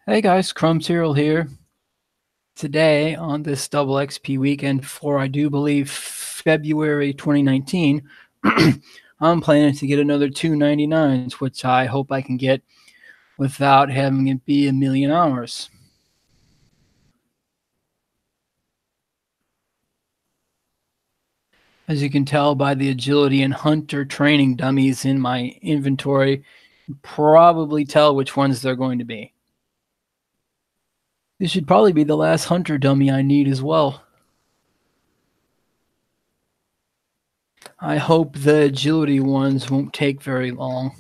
Hey guys, Crumb Cyril here. Today on this double XP weekend for I do believe February 2019, I'm planning to get another 299s, which I hope I can get without having it be a million hours. As you can tell by the agility and hunter training dummies in my inventory, you probably tell which ones they're going to be. This should probably be the last hunter dummy I need as well. I hope the agility ones won't take very long,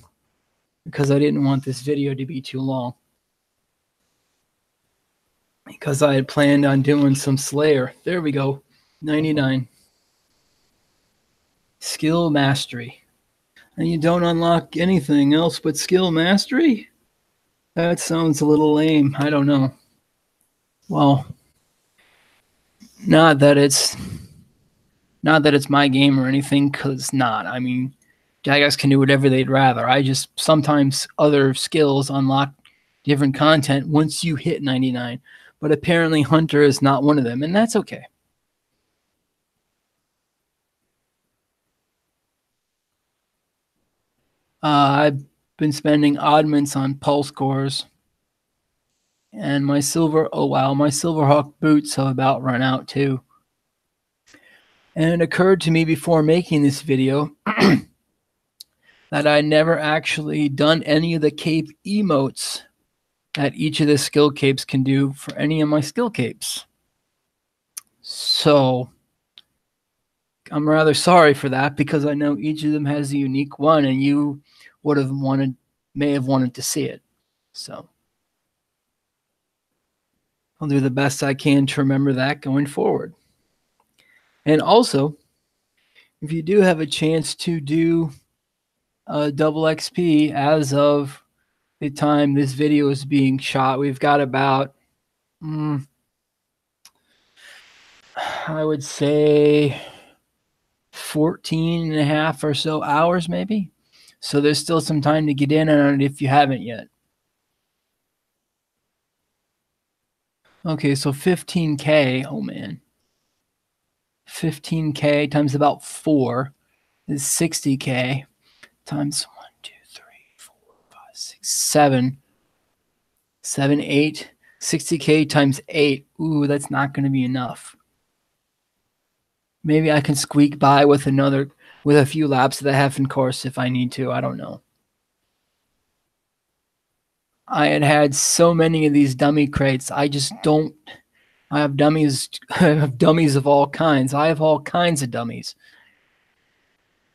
because I didn't want this video to be too long. Because I had planned on doing some Slayer. There we go. 99. Skill Mastery. And you don't unlock anything else but Skill Mastery? That sounds a little lame. I don't know. Well, not that it's my game or anything, because not. I mean, guys can do whatever they'd rather. I just sometimes other skills unlock different content once you hit 99. But apparently Hunter is not one of them, and that's okay. I've been spending oddments on pulse cores. And my silver, oh wow, my Silverhawk boots have about run out too. And it occurred to me before making this video that I never actually done any of the cape emotes that each of the skill capes can do for any of my skill capes. So I'm rather sorry for that, because I know each of them has a unique one, and you may have wanted to see it. So I'll do the best I can to remember that going forward. And also, if you do have a chance to do double XP as of the time this video is being shot, we've got about, I would say 14 and a half or so hours maybe. So there's still some time to get in on it if you haven't yet. Okay, so 15K, oh man. 15K times about 4 is 60K times 1, 2, 3, 4, 5, 6, 7, 7, 8, 60K times 8. Ooh, that's not going to be enough. Maybe I can squeak by with a few laps of the Heffen course if I need to. I don't know. I had so many of these dummy crates. I have dummies. I have dummies of all kinds. I have all kinds of dummies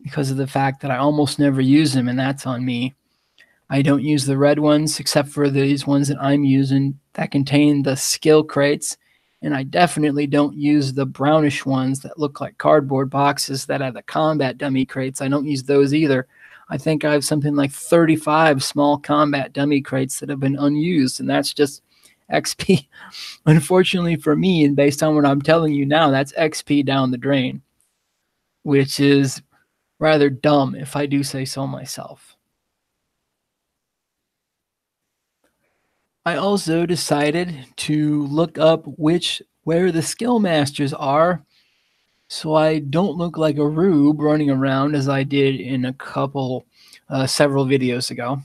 because of the fact that I almost never use them, and that's on me. I don't use the red ones except for these ones that I'm using that contain the skill crates, and I definitely don't use the brownish ones that look like cardboard boxes that are the combat dummy crates. I don't use those either. I think I have something like 35 small combat dummy crates that have been unused, and that's just XP. Unfortunately for me, and based on what I'm telling you now, that's XP down the drain, which is rather dumb if I do say so myself. I also decided to look up where the skill masters are, so I don't look like a rube running around as I did in several videos ago.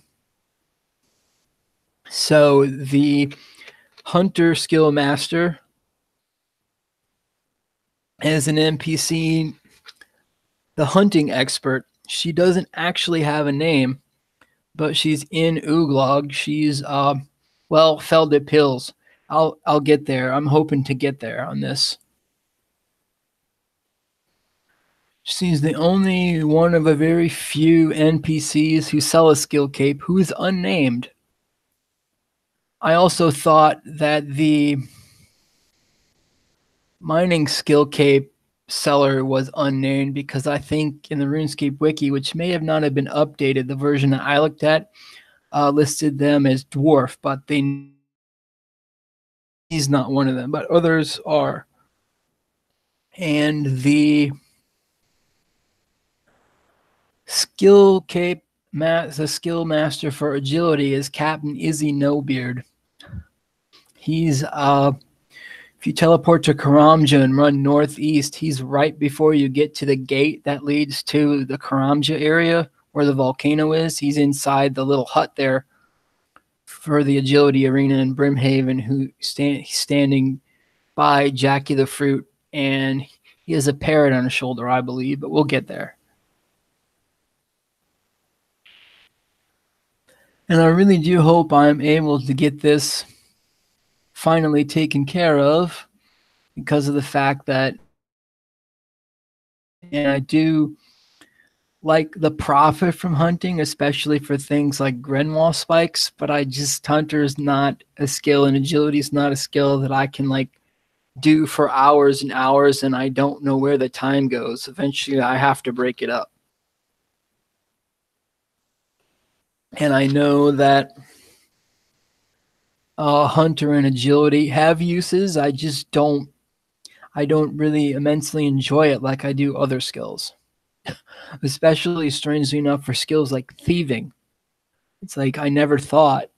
So the hunter skill master is an NPC, the hunting expert. She doesn't actually have a name, but she's in Ooglog. She's well, Felda Pills. I'll get there. I'm hoping to get there on this. She's the only one of a very few NPCs who sell a skill cape who is unnamed. I also thought that the mining skill cape seller was unnamed, because I think in the Runescape wiki, which may have not have been updated, the version that I looked at listed them as dwarf, but he's not one of them, but others are. And the skill cape, the skill master for agility is Captain Izzy Nobeard. He's if you teleport to Karamja and run northeast, he's right before you get to the gate that leads to the Karamja area where the volcano is. He's inside the little hut there for the agility arena in Brimhaven, he's standing by Jackie the Fruit, and he has a parrot on his shoulder, I believe, but we'll get there. And I really do hope I'm able to get this finally taken care of, because of the fact that, and I do like the profit from hunting, especially for things like Grenwall spikes, but hunter is not a skill, and agility is not a skill that I can like do for hours and hours, and I don't know where the time goes. Eventually I have to break it up. And I know that hunter and agility have uses. I don't really immensely enjoy it like I do other skills. Especially, strangely enough, for skills like thieving. It's like I never thought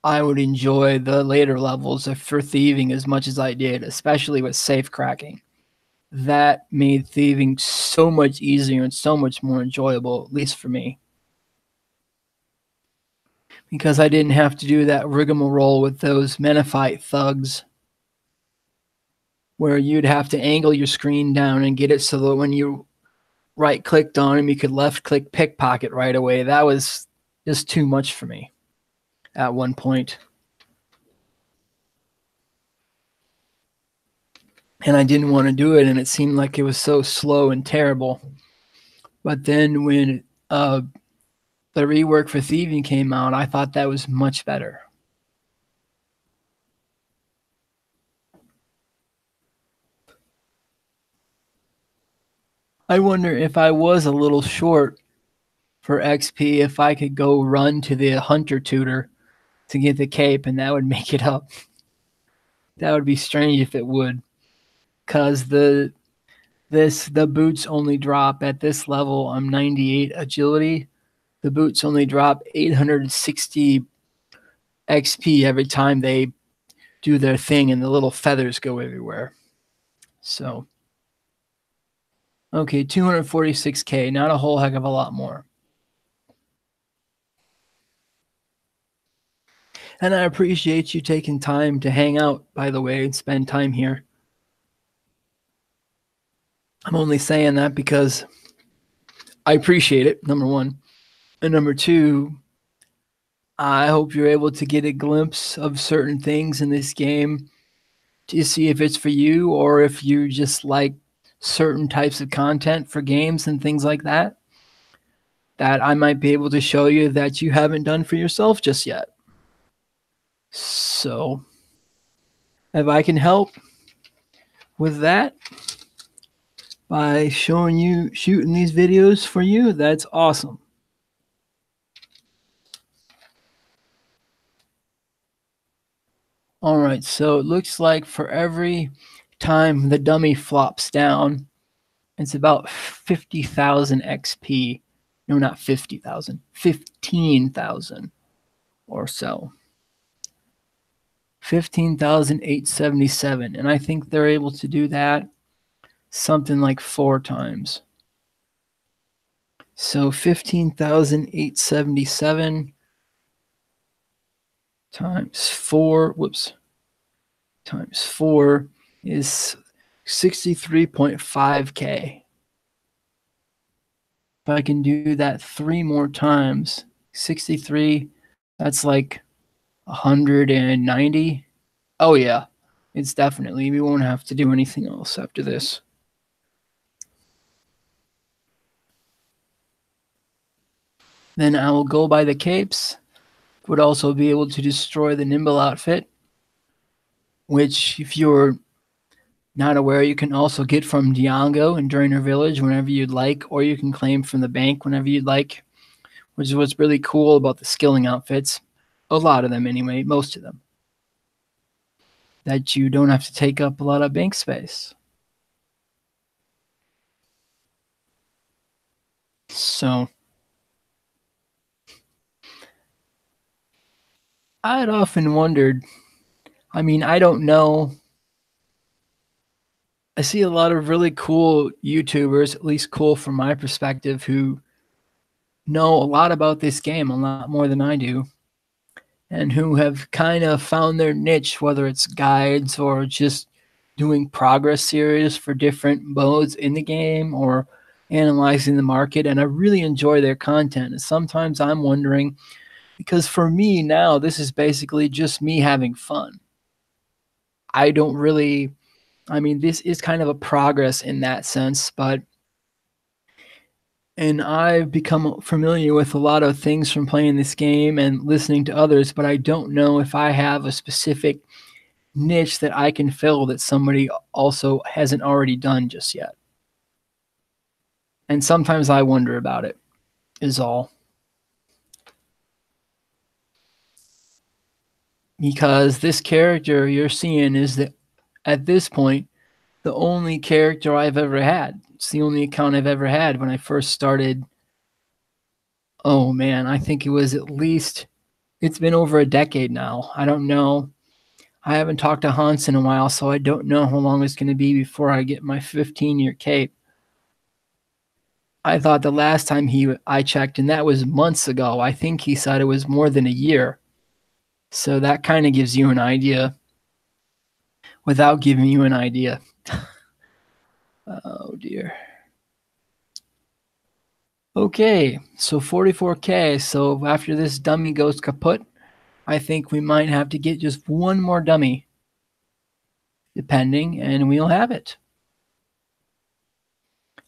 I would enjoy the later levels for thieving as much as I did, especially with safe cracking. That made thieving so much easier and so much more enjoyable, at least for me. Because I didn't have to do that rigmarole with those Menifite thugs where you'd have to angle your screen down and get it so that when you right clicked on him, you could left click pickpocket right away. That was just too much for me at one point. And I didn't want to do it, and it seemed like it was so slow and terrible. But then when the rework for thieving came out, I thought that was much better. I wonder if I was a little short for XP, if I could go run to the hunter tutor to get the cape, and that would make it up. That would be strange if it would, because the boots only drop at this level. I'm 98 agility. The boots only drop 860 XP every time they do their thing, and the little feathers go everywhere. So, okay, 246k, not a whole heck of a lot more. And I appreciate you taking time to hang out, by the way, and spend time here. I'm only saying that because I appreciate it, number one. And number two, I hope you're able to get a glimpse of certain things in this game to see if it's for you, or if you just like certain types of content for games and things like that, that I might be able to show you that you haven't done for yourself just yet. So, if I can help with that by shooting these videos for you, that's awesome. All right, so it looks like for every time the dummy flops down, it's about 50,000 XP. No, not 50,000, 15,000 or so. 15,877. And I think they're able to do that something like 4 times. So 15,877 times 4, times 4 is 63.5k. If I can do that 3 more times, 63, that's like 190. Oh yeah, it's definitely, we won't have to do anything else after this. Then I will go by the capes. Would also be able to destroy the Nimble outfit, which, if you're not aware, you can also get from Diongo and Drainer Village whenever you'd like, or you can claim from the bank whenever you'd like, which is what's really cool about the skilling outfits. A lot of them anyway, most of them. That you don't have to take up a lot of bank space. So, I'd often wondered, I mean, I don't know. I see a lot of really cool YouTubers, at least cool from my perspective, who know a lot about this game, a lot more than I do, and who have kind of found their niche, whether it's guides or just doing progress series for different modes in the game or analyzing the market. And I really enjoy their content. And sometimes I'm wondering, because for me now, this is basically just me having fun. I don't really, I mean, this is kind of a progress in that sense, but and I've become familiar with a lot of things from playing this game and listening to others, but I don't know if I have a specific niche that I can fill that somebody also hasn't already done just yet. And sometimes I wonder about it, is all. Because this character you're seeing is that at this point the only character I've ever had. It's the only account I've ever had when I first started. Oh man, I think it was at least, it's been over a decade now. I don't know. I haven't talked to Hans in a while, so I don't know how long it's going to be before I get my 15-year cape. I thought the last time I checked, and that was months ago, I think he said it was more than a year. So that kind of gives you an idea without giving you an idea. Oh dear. Okay, so 44K. So after this dummy goes kaput, I think we might have to get just one more dummy, depending, and we'll have it.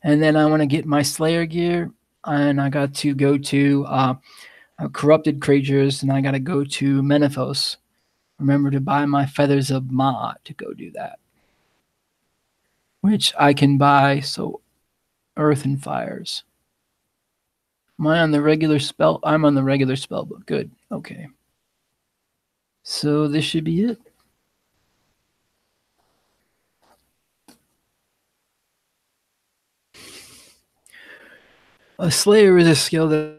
And then I want to get my Slayer gear, and I got to go to Corrupted Creatures, and I got to go to Menethos. Remember to buy my Feathers of Ma'at to go do that, which I can buy, so Earth and Fires. Am I on the regular spell? I'm on the regular spell book. Good. Okay. So this should be it. A Slayer is a skill that,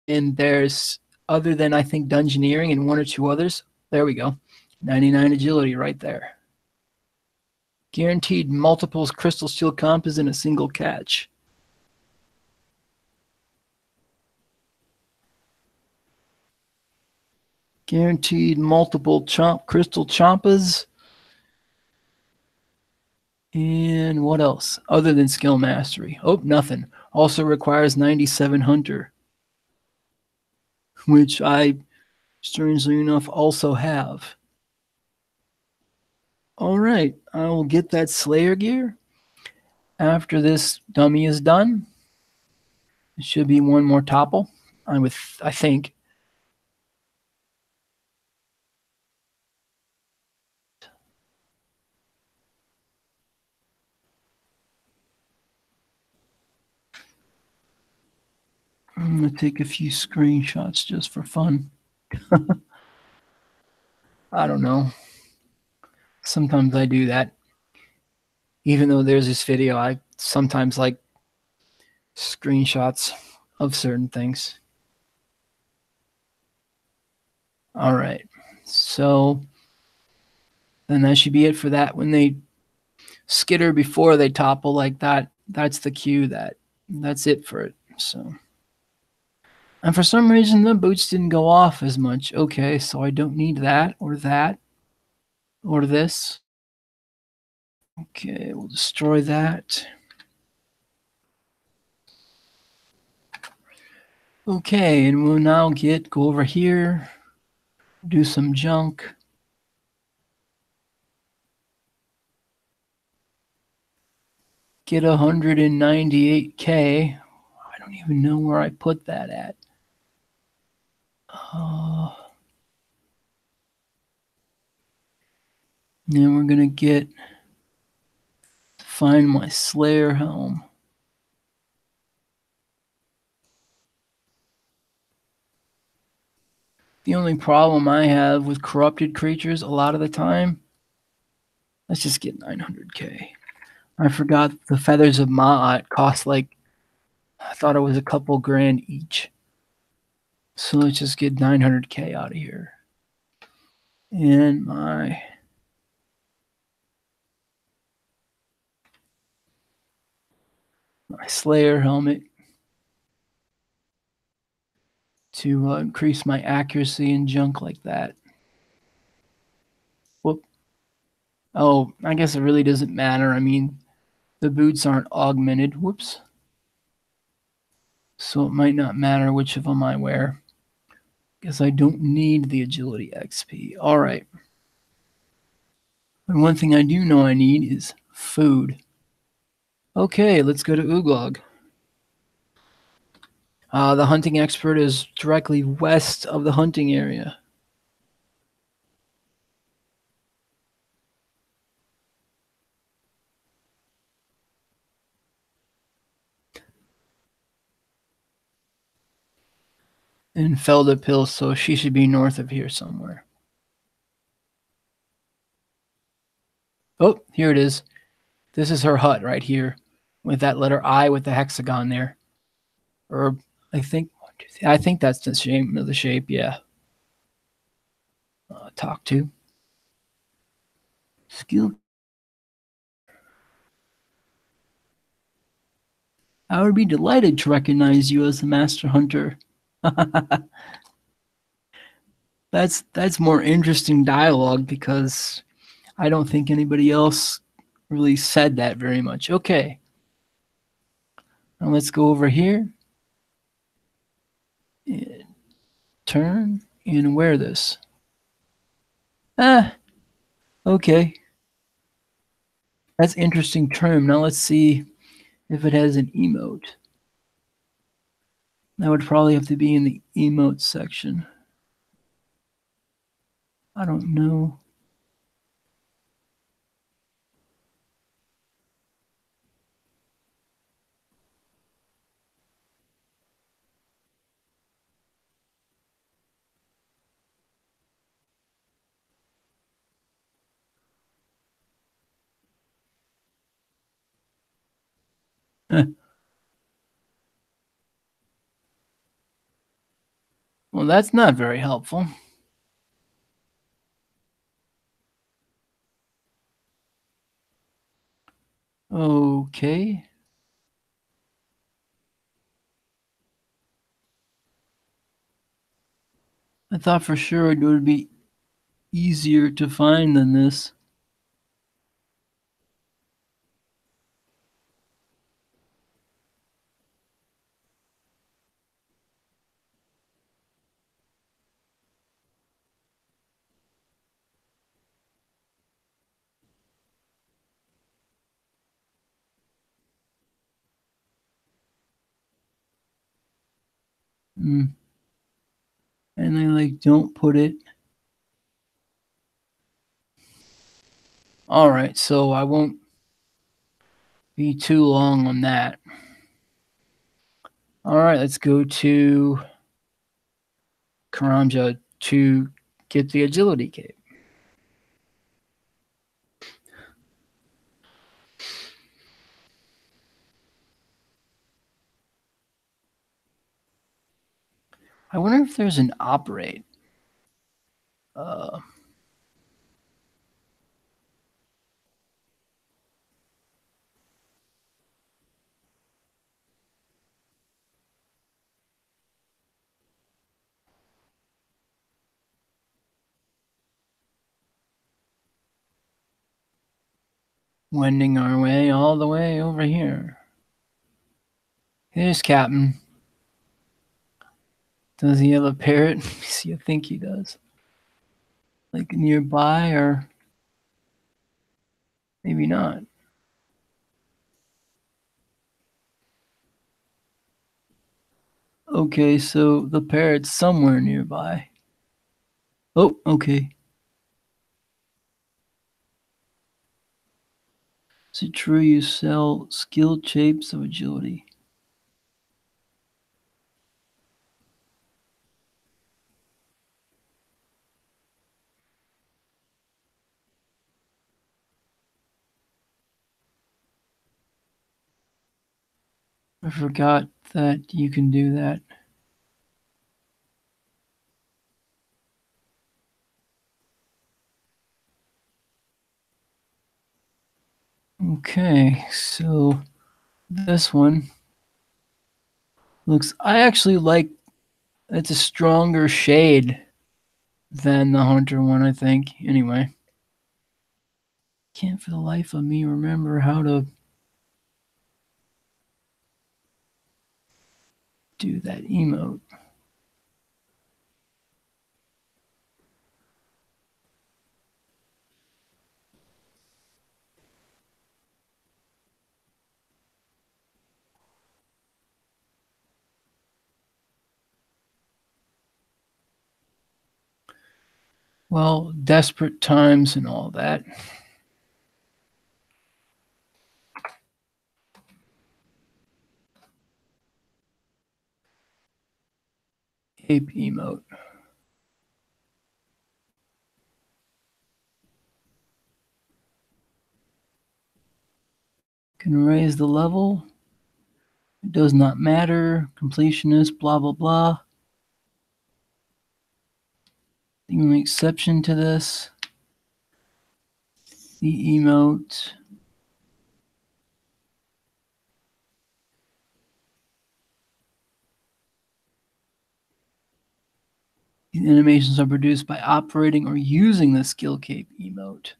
and there's, other than I think Dungeoneering and one or two others, there we go. 99 agility right there. Guaranteed multiples crystal steel comp in a single catch. Guaranteed multiple crystal chompas. And what else? Other than skill mastery. Oh, nothing. Also requires 97 hunter, which I, strangely enough, also have. All right, I will get that Slayer gear. After this dummy is done, it should be one more topple. I think. I'm going to take a few screenshots just for fun. I don't know. Sometimes I do that. Even though there's this video, I sometimes like screenshots of certain things. All right. So then that should be it for that. When they skitter before they topple like that, that's the cue that's it for it. So, and for some reason the boots didn't go off as much. Okay, so I don't need that or this. Okay, we'll destroy that. Okay, and we'll now go over here, do some junk. Get 198K. I don't even know where I put that at. Then we're gonna find my Slayer helm. The only problem I have with corrupted creatures a lot of the time, let's just get 900K. I forgot the Feathers of Ma'at cost like, I thought it was a couple grand each. So let's just get 900k out of here. And my Slayer helmet to increase my accuracy and junk like that. Whoop. Oh, I guess it really doesn't matter. I mean, the boots aren't augmented. Whoops. So it might not matter which of them I wear. Guess I don't need the agility XP. All right. And one thing I do know I need is food. Okay, let's go to Uglog. The hunting expert is directly west of the hunting area. In Felda Hill, so she should be north of here somewhere. Oh, here it is. This is her hut right here, with that letter I with the hexagon there. Or I think that's the shape of the shape. Yeah. Talk to. Skill. I would be delighted to recognize you as the master hunter. That's more interesting dialogue because I don't think anybody else really said that very much. Okay. Now let's go over here and turn and wear this. Okay. That's interesting term. Now let's see if it has an emote. That would probably have to be in the emote section. I don't know. Well, that's not very helpful. Okay. I thought for sure it would be easier to find than this. Mm. And they like don't put it. All right, so I won't be too long on that. All right, let's go to Karamja to get the agility cape. I wonder if there's an operate. Wending our way all the way over here. Here's Captain. Does he have a parrot? See, I think he does. Like nearby, or maybe not. Okay, so the parrot's somewhere nearby. Oh, okay. Is it true you sell skilled shapes of agility? I forgot that you can do that. Okay, so this one looks, I actually like, it's a stronger shade than the Hunter one, I think. Anyway, can't for the life of me remember how to do that emote. Well, desperate times and all that. Ape emote. Can raise the level. It does not matter. Completionist, blah, blah, blah. The only exception to this, the emote. These animations are produced by operating or using the skill cape emote.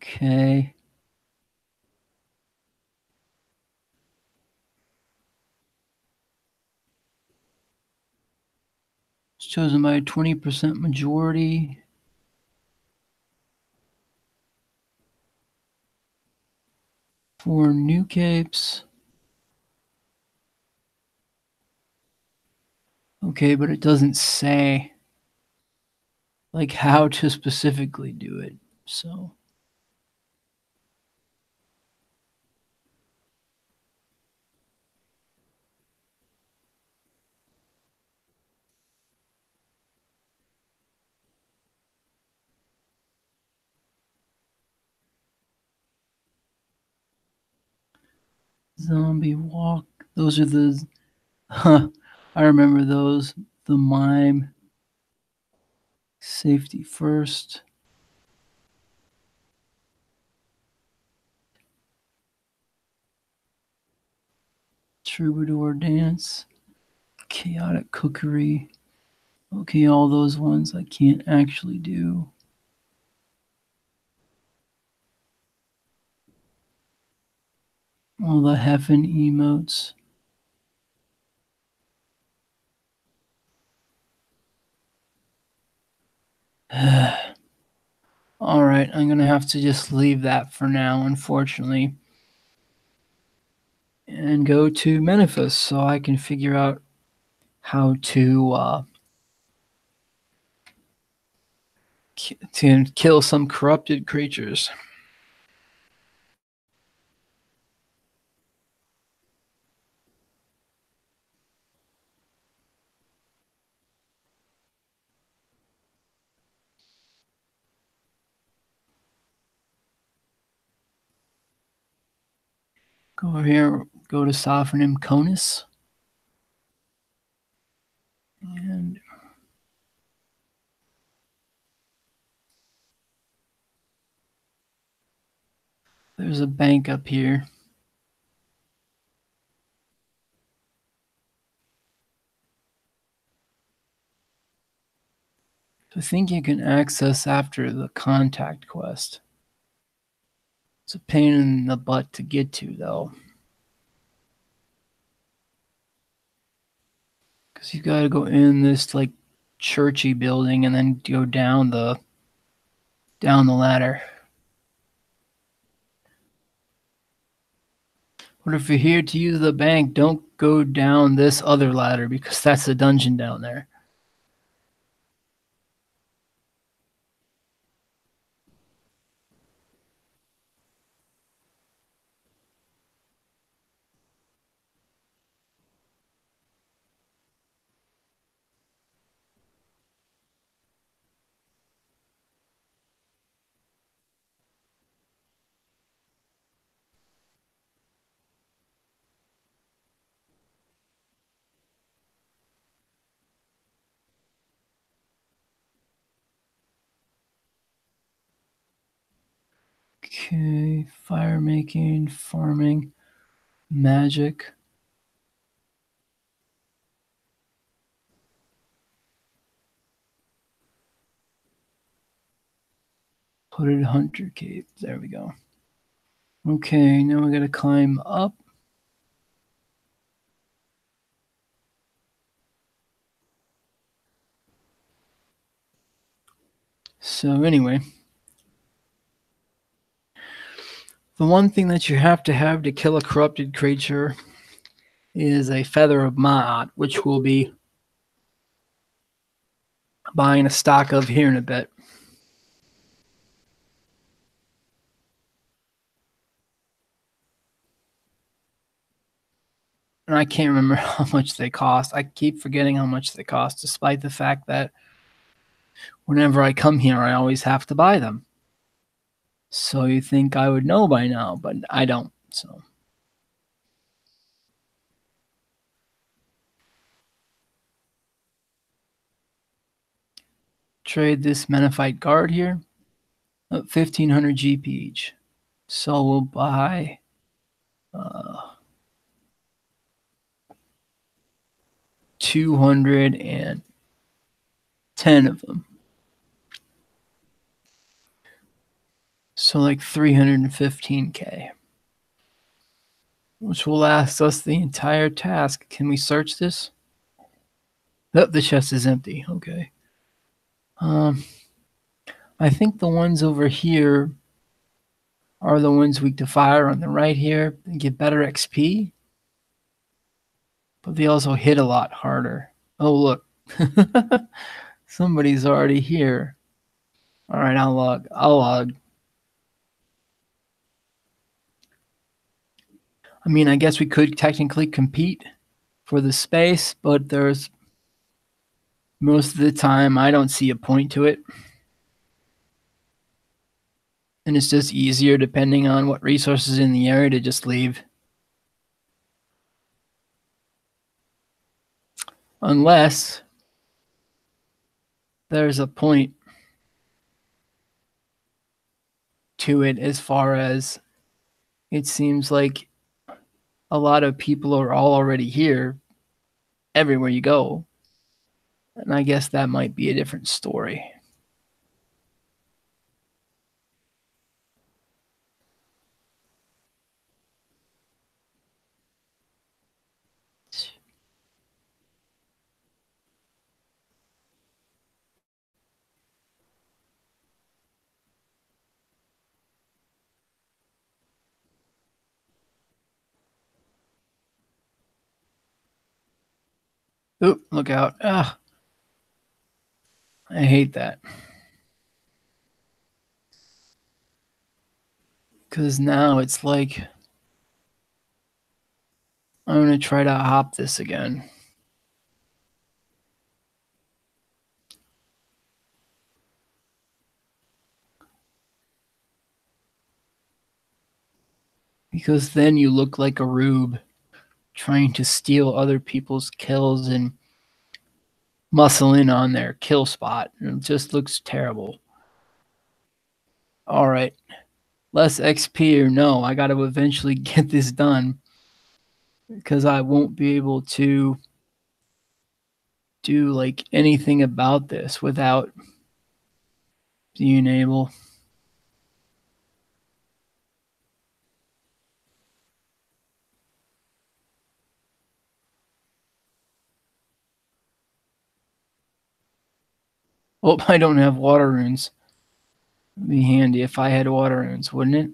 Okay. It's chosen by a 20% majority. For new capes. Okay, but it doesn't say like how to specifically do it. So zombie walk. Those are the I remember those. The mime. Safety first. Troubadour dance. Chaotic cookery. Okay, all those ones I can't actually do. All the Heffen emotes. All right, I'm going to have to just leave that for now, unfortunately, and go to Memphis so I can figure out how to kill some corrupted creatures. Go over here, go to Sophronym Conus, and there's a bank up here. I think you can access after the contact quest. It's a pain in the butt to get to, though. Because you gotta go in this, like, churchy building and then go down the ladder. But if you're here to use the bank, don't go down this other ladder because that's the dungeon down there. Okay, fire making, farming, magic. Hooded hunter cave. There we go. Okay, now we gotta climb up. So anyway, the one thing that you have to kill a corrupted creature is a feather of Ma'at, which we'll be buying a stock of here in a bit. And I can't remember how much they cost. I keep forgetting how much they cost, despite the fact that whenever I come here, I always have to buy them. So you think I would know by now, but I don't. So trade this Menifite guard here. 1,500 GP each. So we'll buy 210 of them. So like 315k, which will last us the entire task. Can we search this? Oh, the chest is empty. Okay. I think the ones over here are the ones weak to fire on the right here and get better XP, but they also hit a lot harder. Oh, look. Somebody's already here. All right, I'll log. I mean, I guess we could technically compete for the space, but there's most of the time I don't see a point to it. And it's just easier, depending on what resources in the area, to just leave. Unless there's a point to it, as far as it seems like a lot of people are all already here everywhere you go. And I guess that might be a different story. Oop, look out. Ah, I hate that. Because now it's like I'm going to try to hop this again. Because then you look like a rube trying to steal other people's kills and muscle in on their kill spot. It just looks terrible. All right. Less XP or no, I got to eventually get this done, because I won't be able to do like anything about this without being able. Oh, I don't have water runes. It'd be handy if I had water runes, wouldn't it?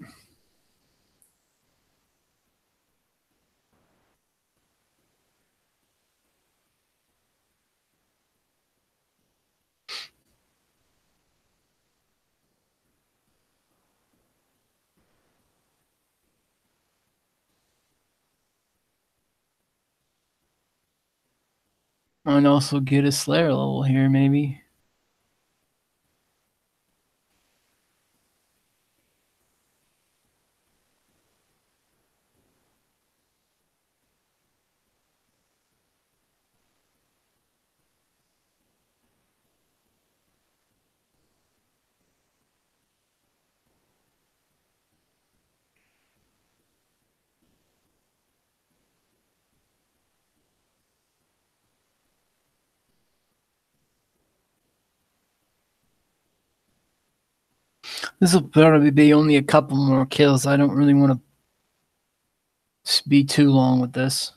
Might also get a Slayer level here, maybe. This will probably be only a couple more kills. I don't really want to be too long with this.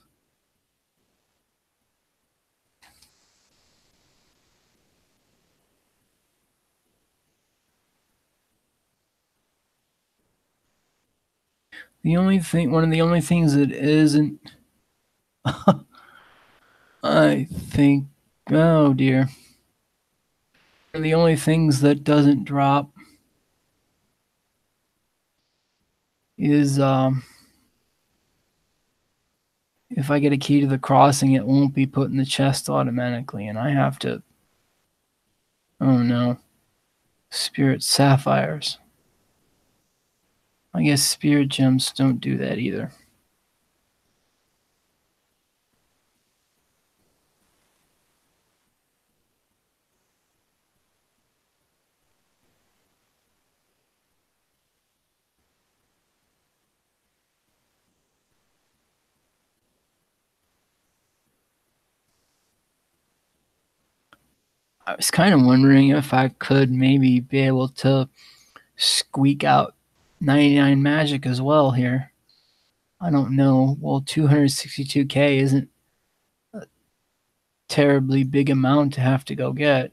One of the only things that isn't, I think, oh dear. One of the only things that doesn't drop is if I get a key to the crossing, it won't be put in the chest automatically, and I have to, oh no, spirit sapphires. I guess spirit gems don't do that either. I was kind of wondering if I could maybe be able to squeak out 99 magic as well here. I don't know. Well, 262k isn't a terribly big amount to have to go get.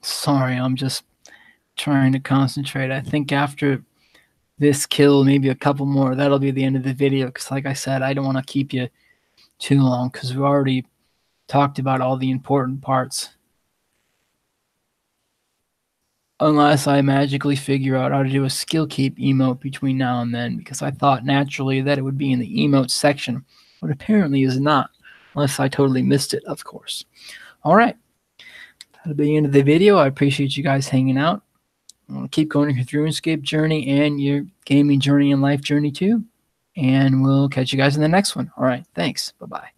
Sorry, I'm just trying to concentrate. I think after this kill, maybe a couple more, that'll be the end of the video. Because like I said, I don't want to keep you too long because we already talked about all the important parts. Unless I magically figure out how to do a skill keep emote between now and then, because I thought naturally that it would be in the emote section, but apparently is not, unless I totally missed it, of course. All right, that'll be the end of the video. I appreciate you guys hanging out. I'll keep going your RuneScape journey and your gaming journey and life journey too, and we'll catch you guys in the next one. All right, thanks. Bye-bye.